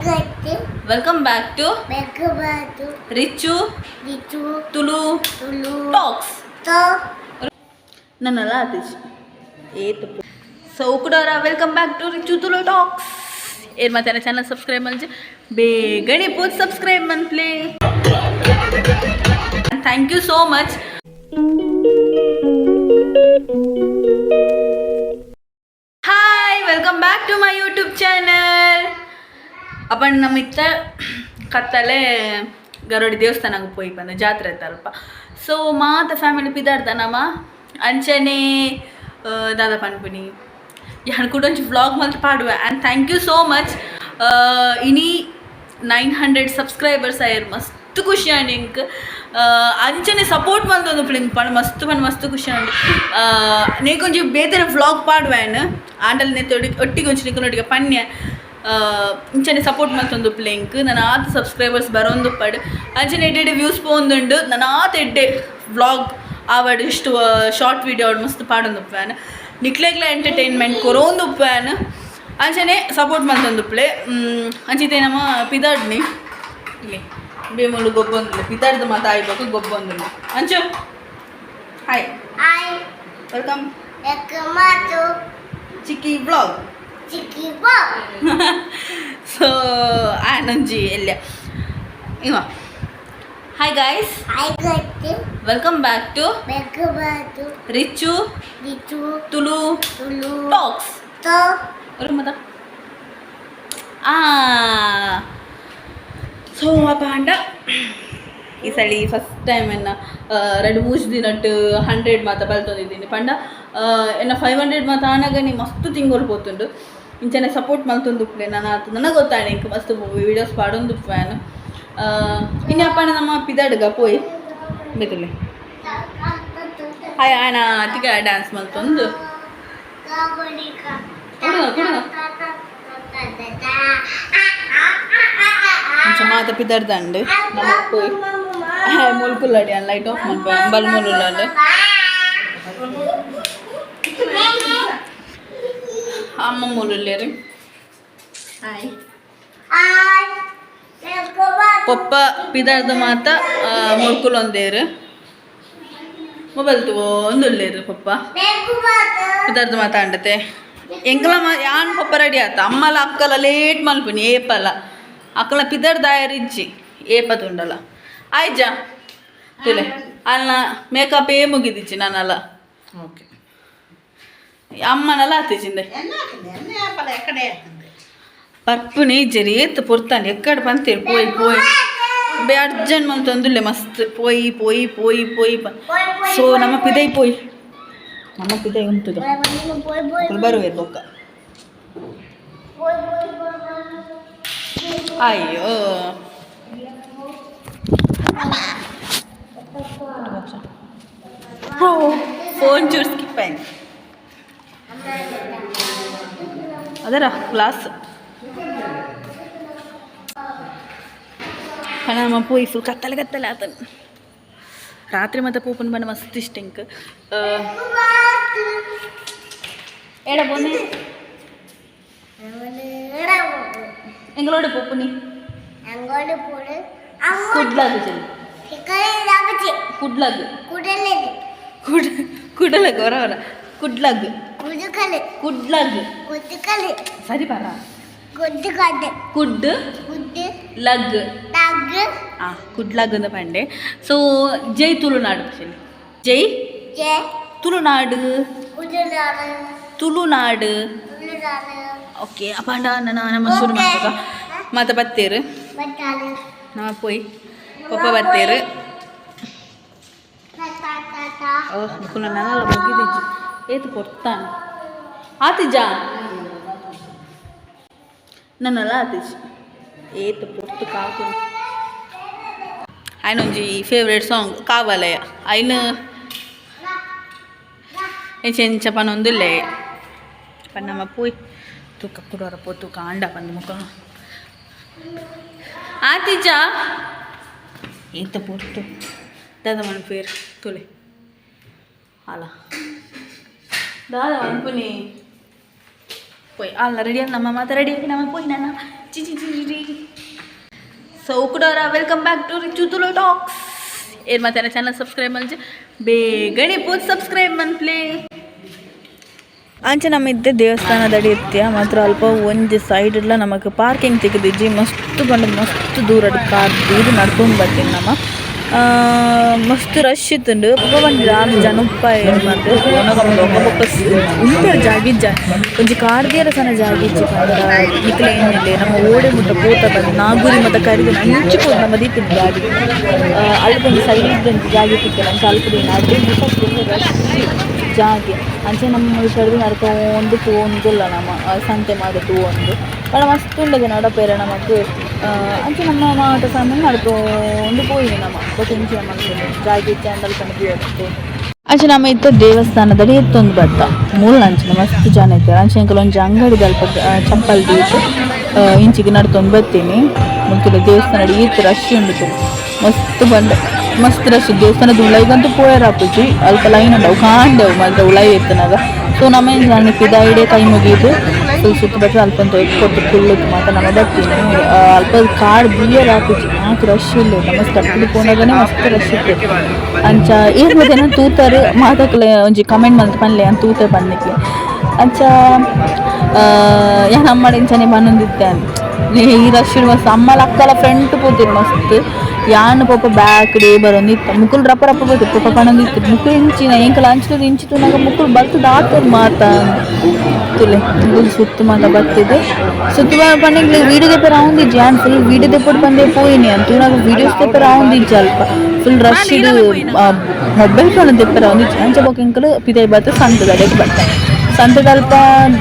Welcome back to Richu Tulu Talks. ನನ್ನಲ್ಲ ಆತಿಜ್ ಏತು ಸೊ ಕೂಡ welcome back to Richu Tulu talks. ಏನು ಮತ್ತೆ ಚಾನಲ್ ಸಬ್ಸ್ಕ್ರೈಬ್ ಮಾಡಿ ಬೇಗನೆ ಪೋಸ್ಟ್ ಸಬ್ಸ್ಕ್ರೈಬ್ ಮನ್ಪ್ಲೇ. Thank you so much. Hi, welcome back to my YouTube channel. ಅಪ್ಪ ನಮ್ಮ ಇತ್ತ ಕತ್ತಲೆ ಗರೋಡಿ ದೇವಸ್ಥಾನಕ್ಕೆ ಹೋಗಿ ಬಂದು ಜಾತ್ರೆ ಇತ್ತಲ್ಪ. ಸೊ ಮಾತ ಫ್ಯಾಮಿಲಿ ಪಿದಾಡ್ದ ನಮ್ಮ ಅಂಚನೆ ದಾದಾ ಪನ್ಪುನಿ ಯಾನ್ ಕೂಡ ಒಂಚು ವ್ಲಾಗ್ ಮಲ್ತು ಪಾಡುವೆ. And thank you so much. ಇನಿ 900 ಸಬ್ಸ್ಕ್ರೈಬರ್ಸ್ ಆಯ್ರು. ಮಸ್ತ್ ಖುಷಿ ಆಂಡ್ ಇಂಕ್ ಅಂಚನೆ ಸಪೋರ್ಟ್ ಮಂತೊಂದು ಪ್ಲಿಂಕ್ ಪಂಡು ಮಸ್ತ್ ಖುಷಿ ಆಂಡ್ ನೇಕೊಂಚು ಬೇರೆ ವ್ಲಾಗ್ ಪಾಡುವೇನು ಆಂಡಲ್ ನೇತ ಒಟ್ಟಿಗೆ ಒಂಚು ನಿಕ್ಕೊಂಡೊಟ್ಟಿಗೆ ಪನ್ಯ ಇಂಚನೆ ಸಪೋರ್ಟ್ ಮಲ್ತೊಂದು ಪ್ಲಿಂಕ್ ನಾನು ಆತ ಸಬ್ಸ್ಕ್ರೈಬರ್ಸ್ ಬರೋಂದು ಪಡ್ ಅಂಚನೆ ಎಡ್ಡೆ ವ್ಯೂಸ್ ಪೋಂದುಂಡು ನಾನು ಆತ ಎಡ್ಡೆ ವ್ಲಾಗ್ ಆವಡ್ ಇಷ್ಟು ಶಾರ್ಟ್ ವೀಡಿಯೋ ಆವಡ್ ಮಸ್ತ್ ಪಾಡೊಂದು ಉಪ್ಪ್ಯಾನ್ ನಿಕ್ಲೆಗ್ಲ ಎಂಟರ್ಟೈನ್ಮೆಂಟ್ ಕೊರೋಂದು ಉಪ್ಪ್ಯಾನ್ ಅಂಚನೆ ಸಪೋರ್ಟ್ ಮಲ್ತೊಂದುಪ್ಲೆ. ಅಂಚಿತೆ ನಮ್ಮ ಪಿದಾಡ್ನಿ ಇಲ್ಲಿ ಬೇಮೂಲು ಗೊಬ್ಬೊಂದಿಲ್ಲ ಪಿದಾಡ್ದು ಮಾತು ಆಯ್ಬೇಕು ಗೊಬ್ಬೊಂದಿಲ್ಲ ಅಂಚು. Hi welcome Chikki vlog. So ಆನಂಜಿ ಎಲ್ಲ ಇವ hi guys, welcome back to Richu Tulu talks. ಮತ ಸೊ ಅಪ್ಪ ಅಂಡ ಈ ಸಲ ಫಸ್ಟ್ ಟೈಮ್ ಎನ್ನ 2-3 ದಿನಟ್ಟು 100 ಮಾತ ಬಲ್ತೊಂದಿದ್ದೀನಿ ಪಂಡ ಎನ್ನ 500 ಮಾತ ಆನಗನಿ ಮಸ್ತ್ ತಿಂಗೋಲು ಪೋತುಂಡು. ಇಂಚನೆ ಸಪೋರ್ಟ್ ಮಲ್ತೊಂದುಪ್ಲೆ ನಾನು ಆತು ನನಗೆ ಗೊತ್ತಾಣೆ ಇಂಕ ಮಸ್ತ್ ವೀಡಿಯೋಸ್ ಪಾಡೊಂದು ಫ್ಯಾನ್. ಇನ್ನು ಅಪ್ಪ ನಮ್ಮ ಪಿದಾಡ್ಗ ಪೋಯ್ ಬೇಕಲ್ಲಿ ಹಾಯ್ ಆಣ ಅತಿಗ ಡ್ಯಾನ್ಸ್ ಮಲ್ತೊಂದು ಮಾತ ಪಿದಾಡ್ದಂಡು ನಮಗೆ ಪೋಯ್ ಮುಲ್ಕುಲ್ಲಡಿ ಅನ್ ಲೈಟ್ ಆಫ್ ಮಲ್ಪ ಬಲ್ಮುಲ್ಲಾಡು ಅಮ್ಮ ಮೂಲುಲ್ಲೇರಿ. ಹಾಯ್ ಪಪ್ಪ ಪಿದಾರ್ದ ಮಾತ ಮುಲ್ಕುಲೊಂದೇರು ಮೊಬೈಲ್ ಒಂದುಲ್ಲೇರು ಪಪ್ಪ ಪಿದಾರ್ದ ಮಾತ ಅಂಡತೆ ಎಂಕಲ ಯಾನ್ ಪಪ್ಪ ರೆಡಿ ಆತ ಅಮ್ಮಲ ಅಕ್ಕಲ ಲೇಟ್ ಮಲ್ಪುನಿ ಏಪಲ ಅಕ್ಕಲ ಪಿದಾರ್ದ ಆಯರಿಜ್ಜಿ ಏಪ ತುಂಡಲ್ಲ ಆಯ್ಜಾ ತುಲೆ ಅಲ್ಲ ಮೇಕಪ್ ಮುಗಿದಿಚ್ಚಿ ನಾನಲ್ಲ ಓಕೆ ಅಮ್ಮನಲ್ಲ ಆತಿಚಿಂದೆ ಪರ್ಪುನಿ ಜರಿ ಏತ್ ಪೊರ್ತಾನೆ ಎಕ್ಕಡೆ ಪಂತೇಳಿ ಪೋಯ್ ಬೇ ಅರ್ಜೆಂಟ್ ಮಂತೊಂದುಲ್ಲೆ ಮಸ್ತ್ ಪೋಯ್ ಸೊ ನಮ್ಮ ಪಿದೈ ಪೋಯ್ ನಮ್ಮ ಪಿದೈ ಉಂಟುದ ಬರುವೆ ಬೊಕ್ಕ ಅಯ್ಯೋ ಫೋನ್ ಚೂರು ಸ್ಕಿಪ್ ಆಯ್ತು ಅದರ ಕ್ಲಾಸ್ ನಮ್ಮ ಪೋಯ್ ಫುಲ್ ಕತ್ತಲೆ ಆತನು ರಾತ್ರಿ ಮತ್ತೆ ಪೂಪನ್ ಬಣ್ಣ ಮಸ್ತ್ ಇಷ್ಟ ಇಂಕ್ ಎಡ ಬೋನೆ ಎಂಗಳೋಡು ಪೂಪುನಿ ಕುಡ್ಲಾಗು ಚೆಲ್ಲಿ ಕುಡಲಗು ಹೊರ ಕುಡ್ಲಗ್ ಸರಿ ಬರ ಕುಡ್ ಲಗ್ ಕುಡ್ಲಗ್ ಅಂತ ಪಂಡೆ. ಸೊ ಜೈ ತುಳುನಾಡು ಜೈ ತುಳುನಾಡು ಓಕೆ ಅಪ್ಪಂಡ ನಮ್ಮ ಶುರು ಮಾಡ್ತದ ಮಾತ ಬತ್ತೇರು ನಮ್ಮ ಪೋಯ್ ಪಪ್ಪ ಬತ್ತೇರು ನನ್ನಲ್ಲ ಮುಗಿದಿಜ್ಜಿ ಏತು ಕೊಡ್ತಾನೆ ಆತಿಜಾ ನನ್ನಲ್ಲ ಆತಿಜ್ ಏತು ಪೊರ್ತು ಕಾಕು ಆಯ್ನೊಂಜಿ ಫೇವ್ರೇಟ್ ಸಾಂಗ್ ಕಾವಲಯ ಐನು ಎಂಚ ಪನೊಂದುಲ್ಲೆ ಪನ್ನಮ್ಮ ಪೋಯ್ ತೂಕ ಕುಡೋರ ಪೋ ತೂಕ ಅಂಡ ಪಂದು ಮುಖ ಆತಿಜಾ ಏತ ಪೊರ್ತು ದಾದಾ ಮನ ಪೇರು ತುಲೆ ಅಲ್ಲ ದಾದಾ ಅನ್ಪುನಿ ಪೋಯ್ ಅಲ್ಲ ರೆಡಿ ನಮ್ಮ ಮಾತ ರೆಡಿ ಆಗಿ ನಮ್ಮ ಪೋಯ್ ನನ್ನ ಸೊ ಕುಡೋರ ವೆಲ್ಕಮ್ ಬ್ಯಾಕ್ ಟು ರಿಚುತುಲು ಟಾಕ್ಸ್. ಏನು ಮತ್ತೆ ಚಾನಲ್ ಸಬ್ಸ್ಕ್ರೈಬ್ ಮಲ್ಜಿ ಬೇಗನೆ ಪೋಸ್ಟ್ ಸಬ್ಸ್ಕ್ರೈಬ್ ಮನ್ಪ್ಲೇ. ಅಂಚೆ ನಮ್ಮಿದ್ದೆ ದೇವಸ್ಥಾನದಡಿ ಇತ್ಯ ಮಾತ್ರ ಅಲ್ಪ ಒಂಜಿ ಸೈಡ್ ಎಲ್ಲ ನಮಗೆ ಪಾರ್ಕಿಂಗ್ ತೆಗೆದಿಜ್ಜಿ ಮಸ್ತ್ ಬಂದು ಮಸ್ತ್ ದೂರ ಕಾರ್ ಇದು ನಡ್ಕೊಂಡು ಬರ್ತೀನಿ ನಮ್ಮ ಮಸ್ತ್ ರಶ್ ಇತ್ತುಂಡು ಬಂದು ಆರು ಜನ ಉಪ್ಪ ಮತ್ತೆ ಉಂಟು ಜಾಗಿಜ್ಜ ಒಂಜಿ ಕಾರ್ದಿಯರ ಸಣ್ಣ ಜಾಗಿಜ್ಜಿ ಇಕ್ಲ ಏನಿಲ್ಲ ನಮ್ಮ ಓಡೆ ಮುಟ್ಟ ಪೋತ ಬಂದು ನಾಗೂರಿ ಮತ್ತು ಕರಿದು ಹಂಚಿ ಪೋದು ನಮ್ಮ ದೀಪಿನ ಗಾಡಿ ಅಲ್ಕೊಂದು ಸೈಡ್ ಜಾಗಿತ್ತಿತ್ತು ನಮ್ಮ ಸ್ವಲ್ಪ ದಿನ ಅದೇ ರಶ್ ಜಾಗೆ ಅಂಚೆ ನಮ್ಮ ಕರೆದು ನಡ್ಕೊಂಡು ಪೋಂದಿಲ್ಲ ನಮ್ಮ ಸಂತೆ ಮಾಡೋದು ಒಂದು ಭಾಳ ಮಸ್ತ್ ಉಂಡದೆ ನಡಪೇರ ನಮಗೂ ಅಂಚೆ ನಮ್ಮ ಮಾಟ ಸಮಯ ನಡ್ಕೊಂಡು ಪೋಯಿ ನಮ್ಮ ಬೊಟ್ಟಿಂಚಿ ನಮ್ಮ ಜಾಗಿ ಚಾಂಡಲ್ ಕಣದು ಅಂಚೆ ನಮ್ಮ ಇತ್ತ ದೇವಸ್ಥಾನದಲ್ಲಿ ಎತ್ತೊಂದು ಬತ್ತ ಮೂಲ ಅಂಚಿನ ಮಸ್ತ್ ಜನ ಇರ್ತಾರೆ ಅಂಚೆ ಕೆಲವೊಂದು ಅಂಗಡಿ ಸ್ವಲ್ಪ ಚಪ್ಪಲ್ ದೀಟು ಇಂಚಿಗೆ ನಡ್ಕೊಂಡು ಬರ್ತೀನಿ ಮುಂಚಿನ ದೇವಸ್ಥಾನದಲ್ಲಿ ಈತ ರಶ್ ಉಂಡಿತು ಮಸ್ತ್ ಬಂಡೆ ಮಸ್ತ್ ರಶ್ ದೇವಸ್ಥಾನದ ಉಳೈಗಂತೂ ಪೋಯರ್ ಹಾಪುಜಿ ಅಲ್ಪ ಲೈನ್ ಉಂಡವು ಕಾಂಡೆವು ಮಾತ್ರ ಉಳೈ ಎತ್ತನಾಗ ಸೊ ನಮ್ಮ ಜನ ಪಿದಾಯಿಡೆ ಕೈ ಮುಗಿದು ಫುಲ್ ಸುತ್ತ ಬಿಟ್ಟರೆ ಅಲ್ಪ ಒಂದು ಕೊಟ್ಟು ಕುಳ್ಳುತ್ತು ಮಾತ್ರ ನಮ್ಮ ಬರ್ತೀನಿ ಅಲ್ಪ ಕಾಡು ಬಿಯರ್ ಹಾಪುಜಿ ನಾಲ್ಕು ರಶ್ ಇಲ್ಲ ನಮ್ಮ ಕಟ್ಟಲು ಪೋನಾಗನೇ ಮಸ್ತ್ ರಶ್ ಇತ್ತು ಅಂಚ ಏನು ಮತ್ತೆ ತೂತಾರೆ ಮಾತಾಕಲೆ ಒಂಜಿ ಕಮೆಂಟ್ ಮಲ್ತು ಪನ್ಲೆ ಅಂತ ತೂತೆ ಬನ್ನಿಕ್ಕೆ ಅಂಚ ನಮ್ಮ ಇಂಚನೆ ಬನ್ನೊಂದಿತ್ತೆ ಈ ರಶ್ ಮಸ್ತ್ ಅಮ್ಮಲ ಅಕ್ಕಲ ಫ್ರಂಟ್ ಪೋತಿರು ಮಸ್ತ್ ಯಾನು ಪಾಪ ಬ್ಯಾಕ್ ಡೇ ಬರೋಂದಿತ್ತು ಮುಕ್ಕುಲು ರಪ್ಪ ರಪ್ಪ ಬೋದು ಪಾಪ ಕಣೊಂದಿತ್ತು ಮುಕ್ಕಳು ಇಂಚಿನ ಎಂಕಲ ಹಂಚ್ತದೆ ಇಂಚಿತು ನಾಗ ಮುಕ್ಕಳು ಬರ್ತದೆ ಆತದ ಮಾತ ತುಲೆ ಮುಗುಲು ಸುತ್ತು ಮಾತ ಬರ್ತಿದೆ ಸುತ್ತು ಪಂಡಿಗೆ ವೀಡಿಯೋ ದೆಪ್ಪೆ ರಾವುಂದಿಜ್ಜಿ ಯಾನ್ ಫುಲ್ ವೀಡಿಯೋ ದೆಪ್ಪಡು ಬಂದೆ ಪೋಯಿನಿ ಅಂತೂ ನಾವು ವೀಡಿಯೋಸ್ ದೆಪ್ಪೆ ರಾವುಂದಿಜ್ಜಿ ಅಲ್ಪ ಫುಲ್ ರಶ್ ಇದು ಮೊಬೈಲ್ ಫೋನ್ ದೆಪ್ಪೆ ರಾವುಂದಿಜ್ಜಿ ಅಂಚ ಬೋಕ ಎಂಕಲು ಪಿದೈ ಬರ್ತು ಸಂತದ ಅಡೆಗೆ ಬರ್ತಾರೆ ಸಂತದಲ್ಪ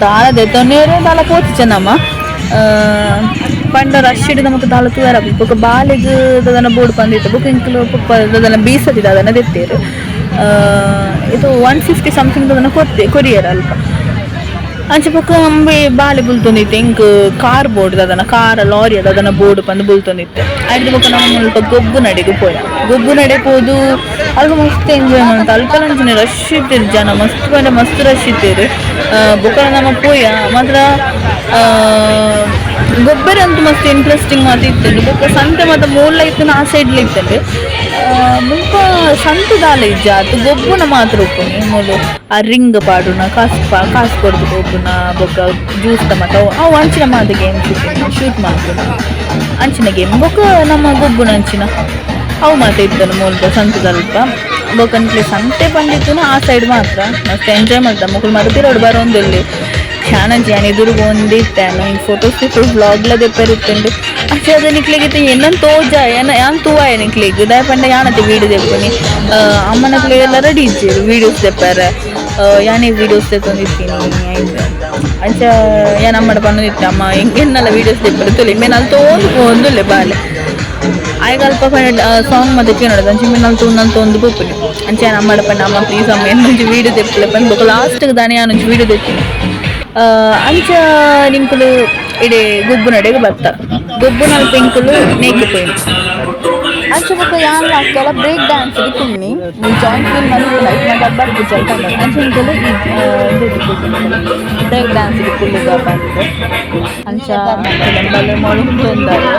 ದಾಳ ದೆತ್ತೊನ್ನೇರೆ ದಾಳ ಪೋತಿಚ್ಚ ನಮ್ಮ ಪಂಡ ರಶ್ ಹಿಡಿದ ಮತ್ತು ದಾಳ ತೂರ ಬೊಕ್ಕ ಬಾಲಿಗೆ ದದನ ಬೋರ್ಡ್ ಬಂದಿತ್ತು ಬುಕ್ ಇಂಕ್ಲು ಪುಪ್ಪ ದದನ ಬೀಸದಿದೆ ಅದನ್ನು ತೆತ್ತೇರು ಇದು 150 ಸಮಥಿಂಗ್ ಅದನ್ನು ಕೊರಿಯರ್ ಅಲ್ಪ ಅಂಚೆ ಪಕ್ಕ ಅಂಬೆ ಬಾಲೆ ಬುಲ್ತೊಂದಿತ್ತು ಇಂಕ್ ಕಾರ್ ಬೋರ್ಡ್ ಅದನ್ನ ಕಾರ್ ಲಾರಿ ಅದನ್ನ ಬೋರ್ಡ್ ಬಂದು ಬುಲ್ತೊಂದಿತ್ತು ಆಯ್ತು ಪಕ್ಕ ನಮ್ಮ ಸ್ವಲ್ಪ ಗೊಬ್ಬು ನಡೆಗೆ ಪೋಯ ಗೊಬ್ಬು ನಡೆ ಪೋದು ಅಲ್ಪ ಮಸ್ತ್ ಎಂಜಾಯ್ಮೆಂಟ್ ಅಲ್ಪ ಅಂಚನೆ ರಶ್ ಇರ್ತೀರಿ ಜನ ಮಸ್ತ್ ಬಂಡೆ ಮಸ್ತ್ ರಶ್ ಇರ್ತೀರಿ ಬೊಕ್ಕ ನಮ್ಮ ಪೋಯ ಮಾತ್ರ ಗೊಬ್ಬರ ಅಂತೂ ಮಸ್ತ್ ಇಂಟ್ರೆಸ್ಟಿಂಗ್ ಮಾತು ಇತ್ತಂಡು ಬೊಕ್ಕ ಸಂತೆ ಮತ್ತು ಮೂಲ ಇತ್ತು ಆ ಸೈಡ್ಲಿ ಇತ್ತಂಡು ಮುಲ್ಪ ಸಂತೆ ದಾಲ ಇಜ್ಜ ಅದು ಗೊಬ್ಬುನ ಮಾತ್ರ ಉಪ್ಪುನಿ ಮೂಲು ಆ ರಿಂಗ್ ಪಾಡುನ ಕಾಸು ಕೊಡ್ದು ಗೊಬ್ಬುನ ಬೊಕ್ಕ ಜ್ಯೂಸ್ ಮತ್ತು ಅವು ಅಂಚಿನ ಮಾತು ಗೇಮ್ ಶೂಟ್ ಮಾಡ್ತೀನಿ ಅಂಚಿನ ಗೇಮ್ ಬೊಕ್ಕ ನಮ್ಮ ಗೊಬ್ಬುನ ಅಂಚಿನ ಅವು ಮಾತು ಇತ್ತನು ಮೂಲ ಸಂತೆದಲ್ಪ ಬೊಕ್ಕ ಸಂತೆ ಬಂದಿತ್ತು ಆ ಸೈಡ್ ಮಾತ್ರ ಮಸ್ತ್ ಎಂಜಾಯ್ ಮಾಡ್ತಾ ಮಕ್ಕಳು ಮರತಿರೋಡು ಬರೋಂದಲ್ಲಿ ಚಾನಂಚಿ ನಾನು ಎದುರು ಬಂದಿತ್ತೇನು ಈ ಫೋಟೋಸ್ ಫುಲ್ ವ್ಲಾಗ್ಲ ದೆಪ್ಪರಿತ್ತುಂಡು ಅಷ್ಟೇ ಅದು ನಿಕ್ಲಿಗಿತ್ತು ಏನಂತ ತೋಜ ಯಾನ್ ತೂವ ನಿಕ್ಲಿಗ್ ದಾಯ ಪಂಡ ಯಾನತ್ತೆ ವೀಡಿಯೋ ದೆಪ್ಪನಿ ಅಮ್ಮನ ಕ್ಲೇ ಎಲ್ಲ ರೆಡಿ ಇದ್ದೀರು ವೀಡಿಯೋಸ್ ದೆಪ್ಪಾರ ಯಾನೇ ವೀಡಿಯೋಸ್ ತೆಗೊಂಡಿರ್ತೀನಿ ಅಂಚ ಯಾನ್ ಅಮ್ಮಡ ಪನ್ನದಿತ್ತೆ ಅಮ್ಮ ಹೆಂಗೆನ್ನೆಲ್ಲ ವೀಡಿಯೋಸ್ ದೆಪ್ಪರು ತುಲಿ ಮೇನಲ್ಲಿ ತೋಂದು ಪೋಂದುಲ್ಲೆ ಬಾಲೆ ಆಯ್ಗ ಅಲ್ಪ ಸಾಂಗ್ ಮತ್ತೆ ಕೇಳೋದು ಅಂಚೆ ಮೇನಲ್ಲಿ ತೊಂದು ಪೋಪುನಿ ಅಂಚೆ ಅಮ್ಮಡ ಪಂಡ ಅಮ್ಮ ಪ್ಲೀಸ್ ಅಮ್ಮ ಏನು ಮುಂಚೆ ವೀಡಿಯೋ ದೆಪ್ಪಲೆ ಬಂದು ಬೊಕ್ಕ ಲಾಸ್ಟ್ಗೆ ದಾನೆ ಯಾನೊಂಚು ವೀಡಿಯೋ ದೆಪ್ಪಿನಿ ಅಂಚ ನಿಂಕುಲು ಇಡೆ ಗೊಬ್ಬು ನಡೆಗೆ ಬರ್ತ ಗೊಬ್ಬು ನಲ್ಪ ಇಂಕುಲು ನೇಕು ಪೋಯಿನಿ ಅಂಚೆ ಬೊಕ್ಕ ಯಾನ್ ಹಾಕಲ್ಲ ಬ್ರೇಕ್ ಡ್ಯಾನ್ಸ್ ಕುನ್ನಿ ಜಾಯಿಂಟ್ ಫೀಲ್ ಮಾಡಿ ಲೈಟ್ ಮಾಡಿ ಬರ್ದು ಜಲ್ಟ ಅಂಚೆ ಇಂಕುಲು ಬ್ರೇಕ್ ಡ್ಯಾನ್ಸ್ ಕುಲ್ಲಿಗ ಬಂದು ಅಂಚ ಬಲ್ಲೆ ಮೊಳುತ್ತೊಂದಾರೆ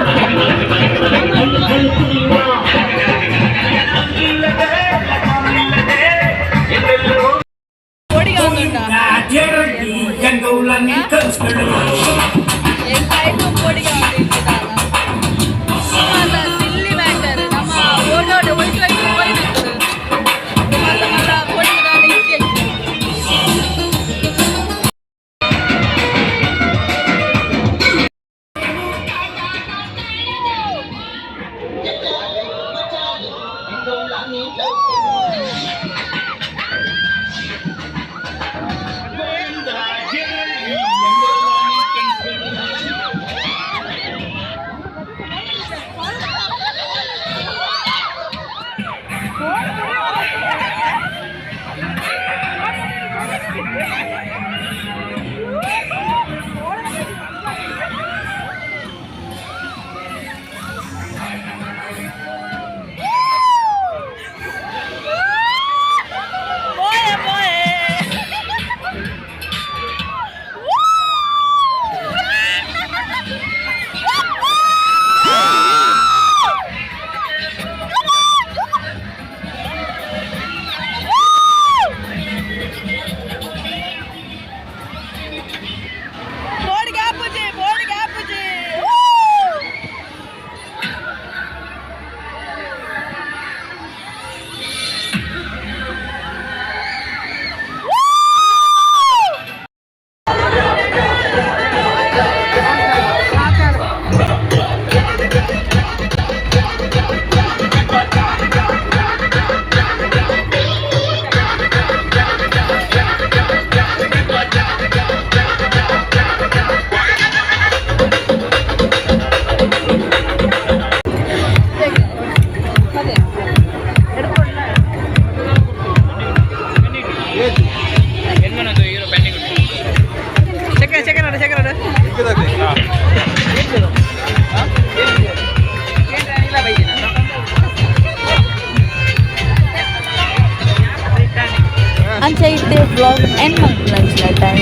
ಬ್ಲಾಗ್ ಎಂಡ್ ಮಾಡ್ಕೊಳ್ಳಿ ಟೈಮ್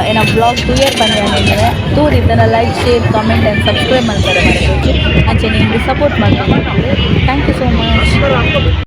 ಏನ ಬ್ಲಾಗ್ ಕ್ಲಿಯರ್ ಬಂದೆ ಅಂದರೆ ತೂರಿ ಈ ಥರ like share comment and subscribe ಮಾಡ್ತಾರೆ ಮರಬೇಕು ಅಂಚೆ ನಿಮಗೆ ಸಪೋರ್ಟ್ ಮಾಡ್ಕೊಂಡು ಥ್ಯಾಂಕ್ ಯು ಸೋ ಮಚ್.